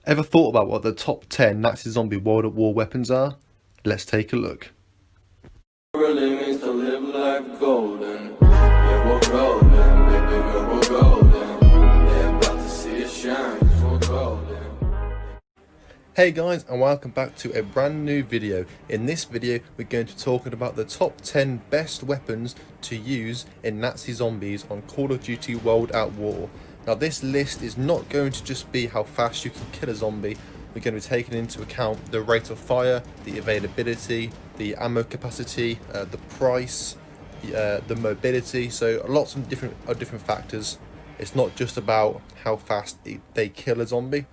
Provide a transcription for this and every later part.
Ever thought about what the top 10 Nazi zombie World at War weapons are? Let's take a look. Really means to live life golden. Yeah, we're golden, baby girl, we're golden. Yeah, about to see it shine, 'cause we're golden. Hey guys, and welcome back to a brand new video. In this video we're going to be talking about the top 10 best weapons to use in Nazi zombies on Call of Duty World at War. Now this list is not going to just be how fast you can kill a zombie. We're going to be taking into account the rate of fire, the availability, the ammo capacity, the price, the mobility. So lots of different factors. It's not just about how fast they kill a zombie.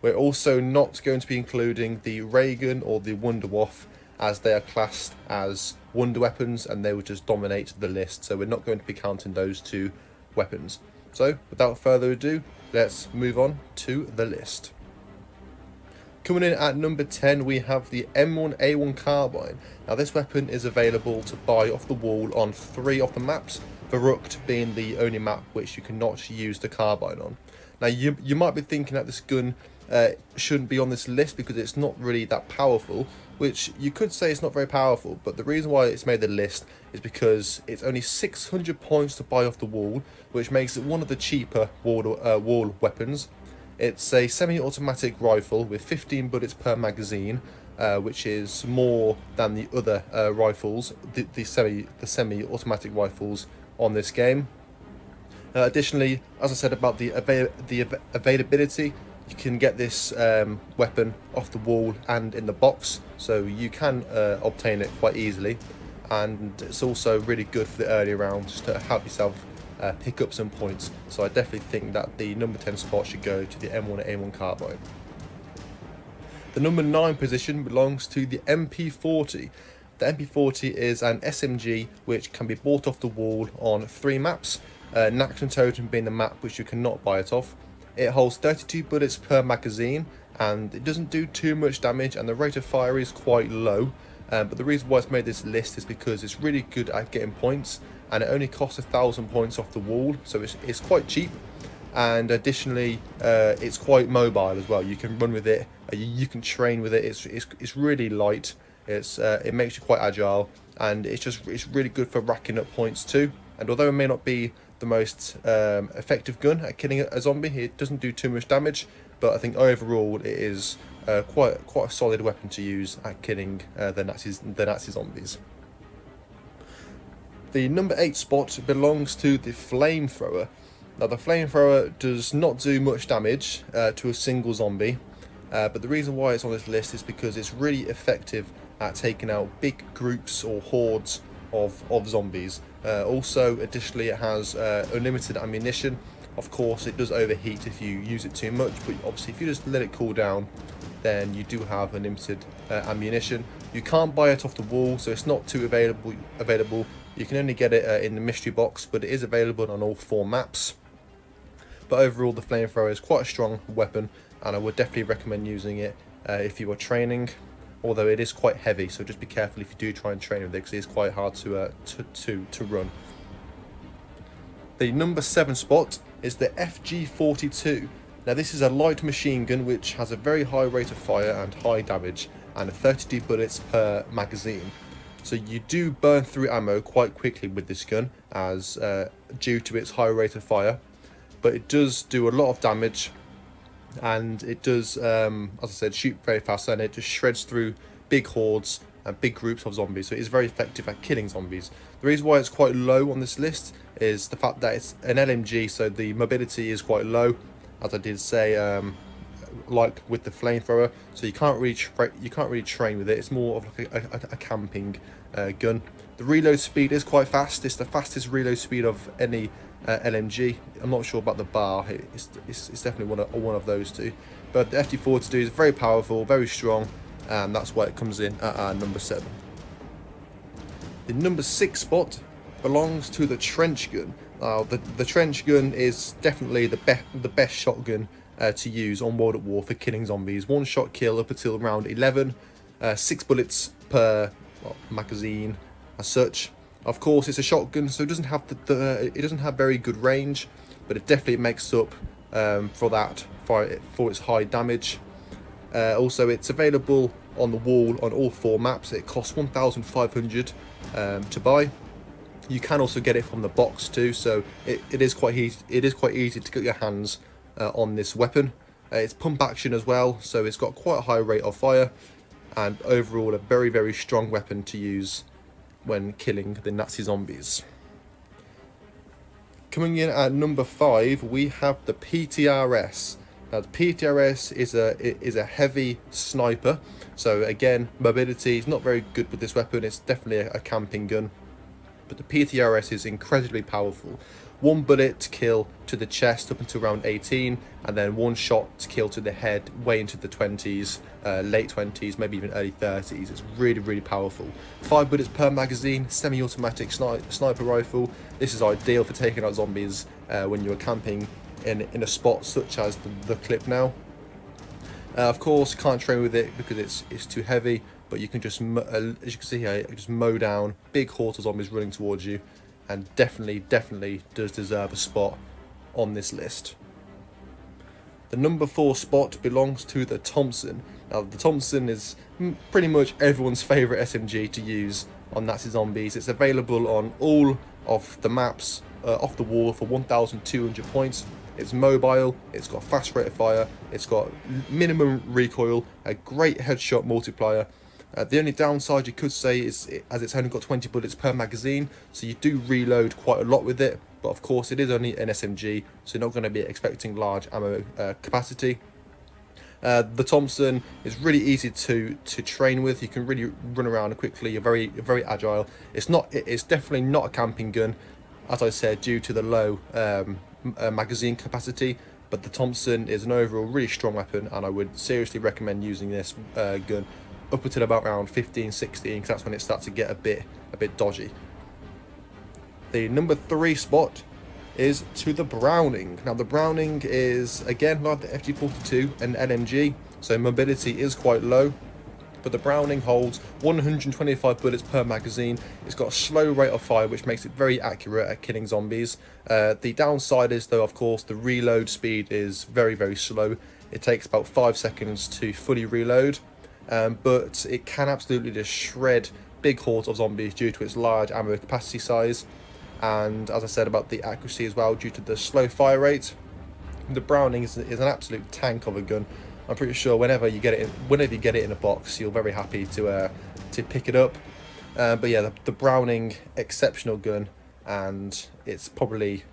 We're also not going to be including the ray gun or the Wunderwaffe, as they are classed as wonder weapons and they will just dominate the list. So we're not going to be counting those two weapons. So without further ado, let's move on to the list. Coming in at number 10, we have the M1A1 Carbine. Now this weapon is available to buy off the wall on 3 of the maps, Verrucht being the only map which you cannot use the Carbine on. Now you might be thinking that this gun shouldn't be on this list because it's not really that powerful, which you could say it's not very powerful, but the reason why it's made the list is because it's only 600 points to buy off the wall, which makes it one of the cheaper wall weapons. It's a semi-automatic rifle with 15 bullets per magazine, which is more than the other rifles, the semi-automatic rifles on this game. Additionally, as I said about the availability, you can get this weapon off the wall and in the box, so you can obtain it quite easily, and it's also really good for the early rounds to help yourself pick up some points. So I definitely think that the number 10 spot should go to the M1A1 Carbine. The number 9 position belongs to the MP40. The MP40 is an SMG which can be bought off the wall on 3 maps, Magnum Totem being the map which you cannot buy it off. It holds 32 bullets per magazine and it doesn't do too much damage, and the rate of fire is quite low. But the reason why it's made this list is because it's really good at getting points, and it only costs 1,000 points off the wall, so it's quite cheap. And additionally, it's quite mobile as well. You can run with it, you can train with it. It's really light. It makes you quite agile, and it's really good for racking up points too. And although it may not be the most effective gun at killing a zombie, it doesn't do too much damage. But I think overall it is quite a solid weapon to use at killing the Nazi zombies. The number 8 spot belongs to the Flamethrower. Now the Flamethrower does not do much damage to a single zombie, but the reason why it's on this list is because it's really effective at taking out big groups or hordes of zombies. Also, additionally, it has unlimited ammunition. Of course, it does overheat if you use it too much, but obviously if you just let it cool down, then you do have unlimited ammunition. You can't buy it off the wall, so it's not too available. You can only get it in the mystery box, but it is available on all 4 maps. But overall, the Flamethrower is quite a strong weapon, and I would definitely recommend using it if you are training. Although it is quite heavy, so just be careful if you do try and train with it, because it is quite hard to run. The number 7 spot is the FG42. Now this is a light machine gun which has a very high rate of fire and high damage, and 32 bullets per magazine. So you do burn through ammo quite quickly with this gun, as due to its high rate of fire, but it does do a lot of damage. And it does, as I said, shoot very fast, and it just shreds through big hordes and big groups of zombies, so it is very effective at killing zombies. The reason why it's quite low on this list is the fact that it's an LMG, so the mobility is quite low, as I did say, like with the Flamethrower, so you can't really train with it. It's more of like a camping gun. The reload speed is quite fast. It's the fastest reload speed of any LMG. I'm not sure about the bar. It's definitely one of those two. But the FG42 is very powerful, very strong, and that's why it comes in at our number 7. The number 6 spot belongs to the trench gun. The trench gun is definitely the best shotgun to use on World at War for killing zombies. 1 shot kill up until round 11, 6 bullets per magazine as such. Of course, it's a shotgun, so it doesn't have it doesn't have very good range, but it definitely makes up for its high damage. Also, it's available on the wall on all 4 maps. It costs 1,500 to buy. You can also get it from the box too, so it is quite easy. It is quite easy to get your hands on this weapon. It's pump action as well, so it's got quite a high rate of fire, and overall a very strong weapon to use when killing the Nazi zombies. Coming in at number 5, we have the PTRS. Now the PTRS is a heavy sniper, so again, mobility is not very good with this weapon. It's definitely a camping gun, but the PTRS is incredibly powerful. 1 bullet to kill to the chest up until round 18, and then 1 shot to kill to the head way into the 20s, late 20s, maybe even early 30s. It's really powerful. 5 bullets per magazine, semi-automatic sniper rifle. This is ideal for taking out zombies when you're camping in a spot such as the clip now. Of course, you can't train with it because it's too heavy, but you can just, as you can see here, just mow down big hordes of zombies running towards you, and definitely does deserve a spot on this list. The number 4 spot belongs to the Thompson. Now the Thompson is pretty much everyone's favourite SMG to use on Nazi zombies. It's available on all of the maps off the wall for 1,200 points. It's mobile, it's got fast rate of fire, it's got minimum recoil, a great headshot multiplier. The only downside you could say is as it's only got 20 bullets per magazine, so you do reload quite a lot with it, but of course it is only an SMG, so you're not going to be expecting large ammo capacity. The Thompson is really easy to train with. You can really run around quickly. You're very agile. It's definitely not a camping gun, as I said, due to the low magazine capacity, but the Thompson is an overall really strong weapon, and I would seriously recommend using this gun up until about round 15-16, because that's when it starts to get a bit dodgy. The number 3 spot is to the Browning. Now the Browning is, again, like the FG42, an LMG, so mobility is quite low, but the Browning holds 125 bullets per magazine. It's got a slow rate of fire, which makes it very accurate at killing zombies. The downside is, though, of course, the reload speed is very slow. It takes about 5 seconds to fully reload, but it can absolutely just shred big hordes of zombies due to its large ammo capacity size, and as I said about the accuracy as well, due to the slow fire rate. The Browning is an absolute tank of a gun. I'm pretty sure whenever you get it in a box, you're very happy to pick it up. But yeah, the Browning, exceptional gun, and it's probably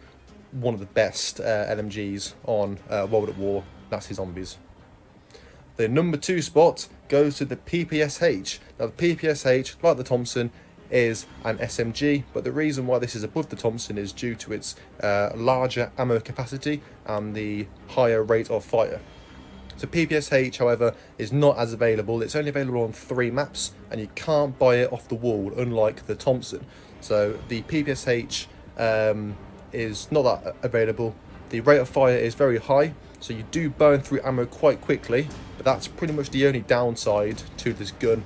one of the best LMGs on World at War Nazi zombies. The number 2 spot goes to the PPSH. Now the PPSH, like the Thompson, is an SMG, but the reason why this is above the Thompson is due to its larger ammo capacity and the higher rate of fire. So PPSH, however, is not as available. It's only available on 3 maps, and you can't buy it off the wall, unlike the Thompson. So the PPSH is not that available. The rate of fire is very high, so you do burn through ammo quite quickly, but that's pretty much the only downside to this gun.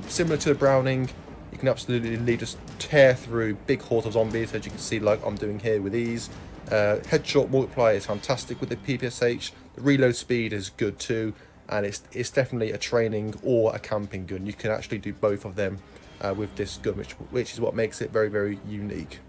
Similar to the Browning, you can absolutely just tear through big hordes of zombies, as you can see like I'm doing here with ease. Headshot multiplier is fantastic with the PPSH. The reload speed is good too, and it's definitely a training or a camping gun. You can actually do both of them with this gun, which is what makes it very unique.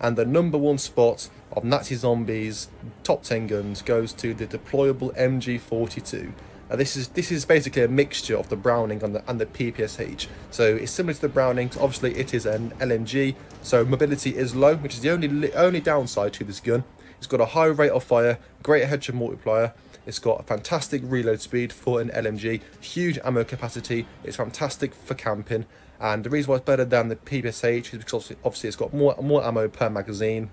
And the number 1 spot of Nazi zombies top 10 guns goes to the Deployable MG42. This is basically a mixture of the Browning and the PPSH. So it's similar to the Browning. Obviously, it is an LMG, so mobility is low, which is the only downside to this gun. It's got a high rate of fire, great headshot multiplier. It's got a fantastic reload speed for an LMG, huge ammo capacity. It's fantastic for camping, and the reason why it's better than the PPSH is because obviously it's got more ammo per magazine,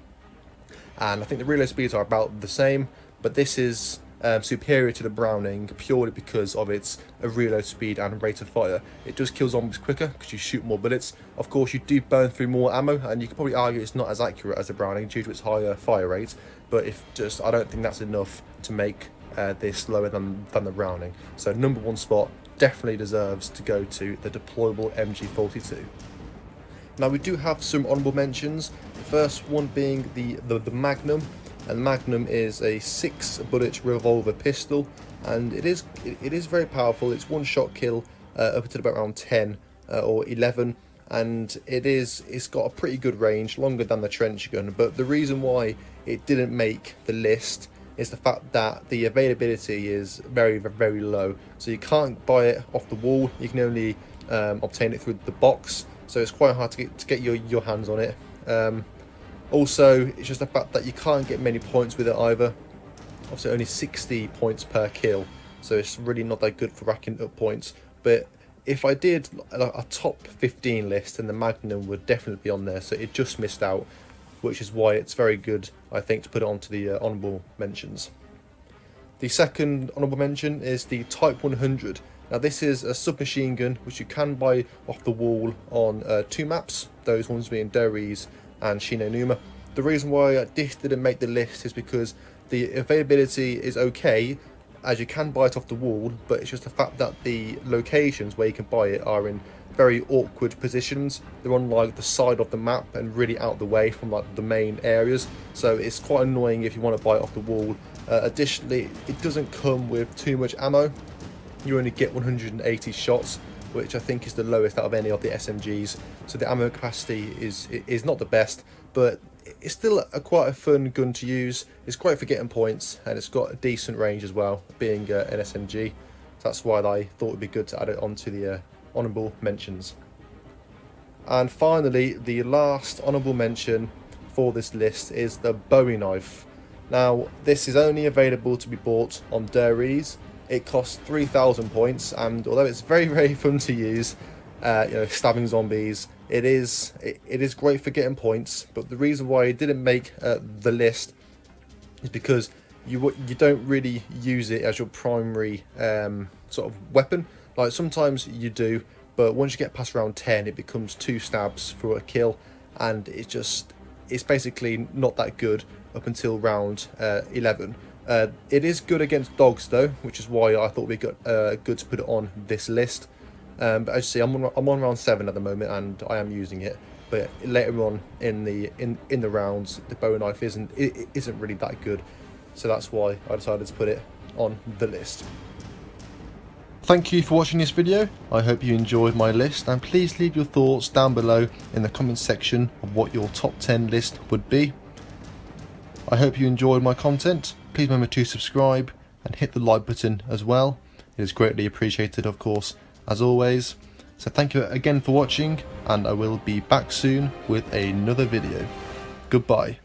and I think the reload speeds are about the same, but this is superior to the Browning purely because of its reload speed and rate of fire. It does kill zombies quicker because you shoot more bullets. Of course, you do burn through more ammo, and you can probably argue it's not as accurate as the Browning due to its higher fire rate, but I don't think that's enough to make this lower than the Browning. So number 1 spot definitely deserves to go to the Deployable MG42. Now we do have some honourable mentions. The first one being the Magnum. and Magnum is a 6-bullet revolver pistol, and it is very powerful. It's one shot kill up until about around 10 or 11, and it's got a pretty good range, longer than the trench gun. But the reason why it didn't make the list is the fact that the availability is very, very low. So you can't buy it off the wall. You can only obtain it through the box, so it's quite hard to get your hands on it. Also, it's just the fact that you can't get many points with it either. Obviously only 60 points per kill, so it's really not that good for racking up points. But if I did a top 15 list, then the Magnum would definitely be on there, so it just missed out, which is why it's very good, I think, to put it onto the honourable mentions. The second honourable mention is the Type 100. Now this is a submachine gun which you can buy off the wall on 2 maps, those ones being Durries and Shinonuma. The reason why this didn't make the list is because the availability is okay, as you can buy it off the wall, but it's just the fact that the locations where you can buy it are in very awkward positions. They're on like the side of the map and really out the way from like the main areas, so it's quite annoying if you want to buy it off the wall. Additionally, it doesn't come with too much ammo. You only get 180 shots, which I think is the lowest out of any of the SMGs, so the ammo capacity is not the best, but it's still quite a fun gun to use. It's great for getting points, and it's got a decent range as well, being an SMG. So that's why I thought it would be good to add it onto the honourable mentions. And finally, the last honourable mention for this list is the Bowie Knife. Now this is only available to be bought on Durries. It costs 3,000 points, and although it's very, very fun to use, stabbing zombies, it is great for getting points. But the reason why it didn't make the list is because you don't really use it as your primary sort of weapon. Like sometimes you do, but once you get past round 10, it becomes 2 stabs for a kill, and it's basically not that good up until round 11. It is good against dogs though, which is why I thought we got good to put it on this list. But as you see, I'm on round 7 at the moment, and I am using it. But later on in the rounds, the Bowie Knife isn't really that good, so that's why I decided to put it on the list. Thank you for watching this video. I hope you enjoyed my list, and please leave your thoughts down below in the comment section of what your top 10 list would be. I hope you enjoyed my content. Please remember to subscribe and hit the like button as well. It is greatly appreciated, of course, as always. So thank you again for watching, and I will be back soon with another video. Goodbye.